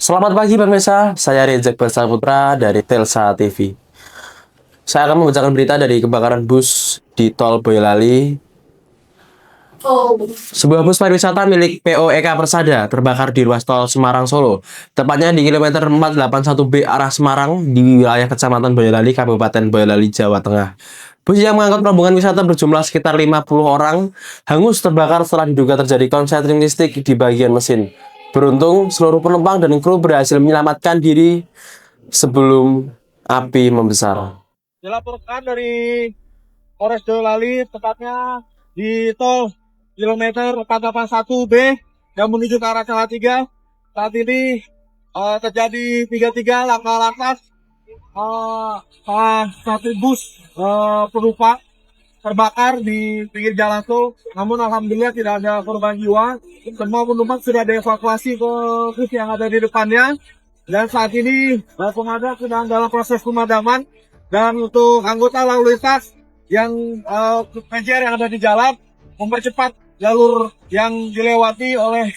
Selamat pagi pemirsa, saya Rejek Bersaputra dari Telsa TV. Saya akan membacakan berita dari kebakaran bus di Tol Boyolali. Sebuah bus pariwisata milik POEK Persada terbakar di ruas tol Semarang Solo, tepatnya di kilometer 481B arah Semarang di wilayah Kecamatan Boyolali, Kabupaten Boyolali, Jawa Tengah. Bus yang mengangkut rombongan wisata berjumlah sekitar 50 orang hangus terbakar setelah diduga terjadi konsleting listrik di bagian mesin. Beruntung, seluruh penumpang dan kru berhasil menyelamatkan diri sebelum api membesar. Dilaporkan dari Polres Boyolali, tepatnya di tol kilometer 481B yang menuju ke arah Salatiga. Saat ini terjadi 33 laka lantas satu bus penumpang terbakar di pinggir jalan tol. Namun alhamdulillah tidak ada korban jiwa. Semua penumpang sudah dievakuasi ke bus yang ada di depannya. Dan saat ini pemadam sedang dalam proses pemadaman. Dan untuk anggota lalu lintas yang PJR yang ada di jalan mempercepat jalur yang dilewati oleh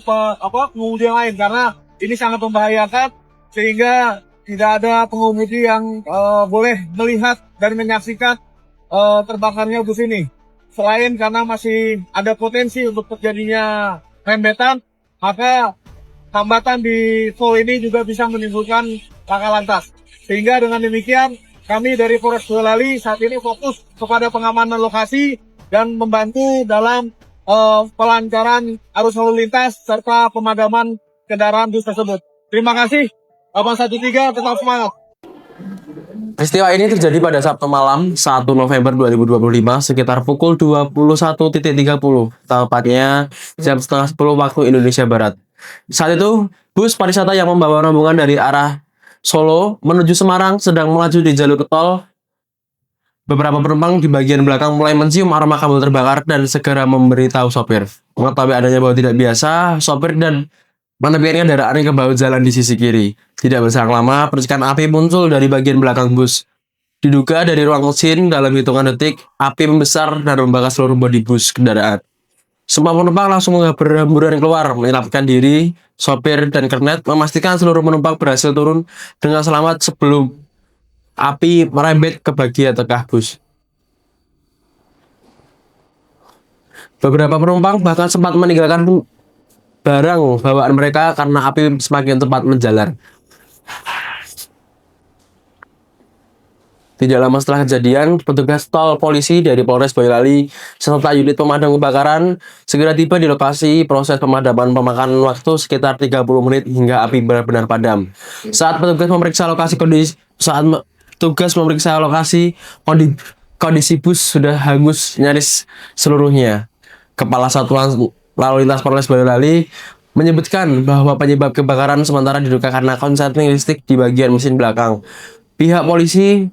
pengemudi yang lain, karena ini sangat membahayakan sehingga tidak ada pengemudi yang boleh melihat dan menyaksikan terbakarnya bus ini. Selain karena masih ada potensi untuk terjadinya rembetan, maka hambatan di tol ini juga bisa menimbulkan laka lantas. Sehingga dengan demikian kami dari Polres Boyolali saat ini fokus kepada pengamanan lokasi dan membantu dalam pelancaran arus lalu lintas serta pemadaman kendaraan bus tersebut. Terima kasih. 813 tetap semangat. Peristiwa ini terjadi pada Sabtu malam 1 November 2025 sekitar pukul 21.30, tepatnya jam setengah 10 waktu Indonesia Barat. Saat itu, bus pariwisata yang membawa rombongan dari arah Solo menuju Semarang sedang melaju di jalur tol. Beberapa penumpang di bagian belakang mulai mencium aroma kabel terbakar dan segera memberitahu sopir. Mengetahui adanya bau tidak biasa, sopir dan menepikan kendaraan ke bahu jalan di sisi kiri. Tidak berselang lama, percikan api muncul dari bagian belakang bus. Diduga dari ruang mesin, dalam hitungan detik, api membesar dan membakar seluruh bodi bus kendaraan. Semua penumpang langsung berhamburan keluar, menyelamatkan diri. Sopir dan kernet memastikan seluruh penumpang berhasil turun dengan selamat sebelum api merembet ke bagian tengah bus. Beberapa penumpang bahkan sempat meninggalkan barang bawaan mereka karena api semakin cepat menjalar. Tidak lama setelah kejadian, petugas tol polisi dari Polres Boyolali serta unit pemadam kebakaran segera tiba di lokasi. Proses pemadaman memakan waktu sekitar 30 menit hingga api benar-benar padam. Saat petugas memeriksa lokasi kondisi bus sudah hangus nyaris seluruhnya. Kepala Satuan Lalu Lintas Polres Boyolali menyebutkan bahwa penyebab kebakaran sementara diduga karena konsleting listrik di bagian mesin belakang. Pihak polisi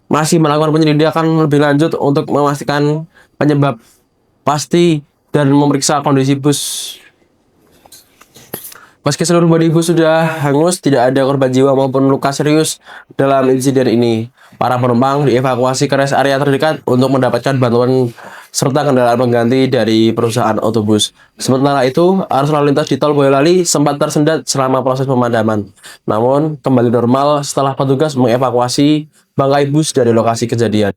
masih melakukan penyelidikan lebih lanjut untuk memastikan penyebab pasti dan memeriksa kondisi bus. Meski seluruh bodi bus sudah hangus, tidak ada korban jiwa maupun luka serius dalam insiden ini. Para penumpang dievakuasi ke rest area terdekat untuk mendapatkan bantuan serta kendaraan pengganti dari perusahaan otobus. Sementara itu, arus lalu lintas di Tol Boyolali sempat tersendat selama proses pemadaman. Namun, kembali normal setelah petugas mengevakuasi bangkai bus dari lokasi kejadian.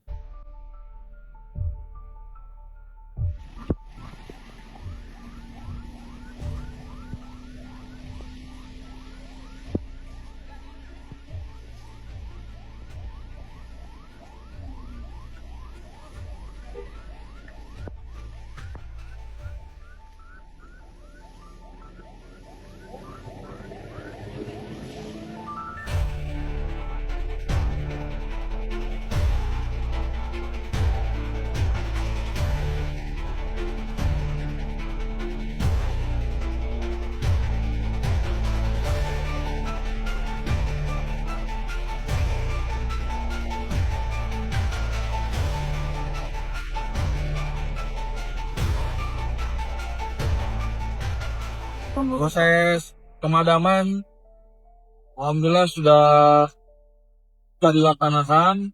Proses pemadaman alhamdulillah sudah dilaksanakan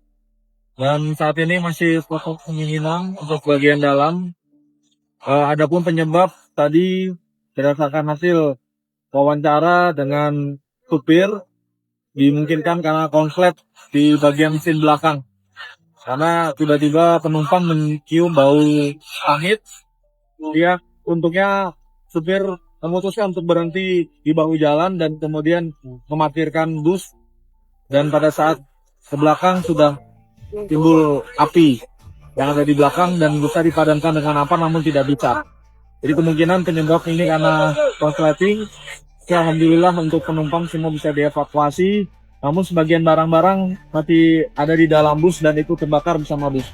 dan saat ini masih proses pendinginan untuk bagian dalam. Adapun penyebab tadi berdasarkan hasil wawancara dengan supir dimungkinkan karena konslet di bagian mesin belakang. Karena tiba-tiba penumpang mencium bau pahit, dia untungnya supir memutuskan untuk berhenti di bahu jalan dan kemudian mematikan bus. Dan pada saat ke belakang sudah timbul api yang ada di belakang dan bisa dipadamkan dengan apa namun tidak bisa. Jadi kemungkinan penyebab ini karena korsleting. Ya, alhamdulillah untuk penumpang semua bisa dievakuasi. Namun sebagian barang-barang masih ada di dalam bus dan itu terbakar bersama bus.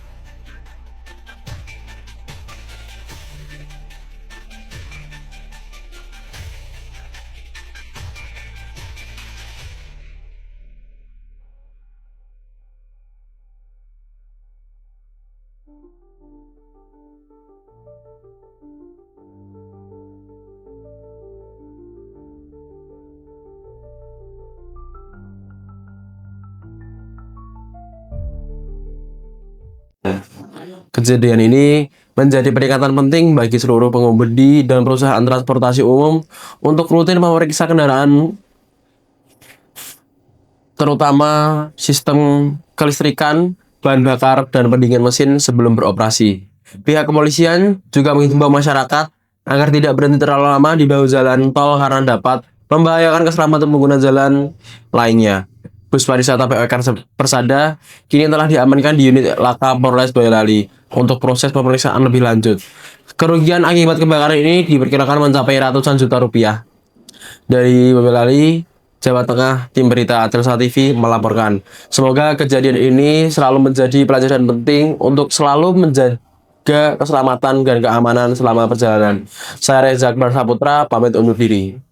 Kejadian ini menjadi peringatan penting bagi seluruh pengemudi dan perusahaan transportasi umum untuk rutin memeriksa kendaraan, terutama sistem kelistrikan, bahan bakar, dan pendingin mesin sebelum beroperasi. Pihak kepolisian juga menghimbau masyarakat agar tidak berhenti terlalu lama di bahu jalan tol karena dapat membahayakan keselamatan pengguna jalan lainnya. Bus pariwisata POK Persada kini telah diamankan di unit Laka Polres Boyolali untuk proses pemeriksaan lebih lanjut. Kerugian akibat kebakaran ini diperkirakan mencapai ratusan juta rupiah. Dari Boyolali, Jawa Tengah, tim berita Telsa TV melaporkan. Semoga kejadian ini selalu menjadi pelajaran penting untuk selalu menjaga keselamatan dan keamanan selama perjalanan. Saya Reza Akbar Saputra, pamit undur diri.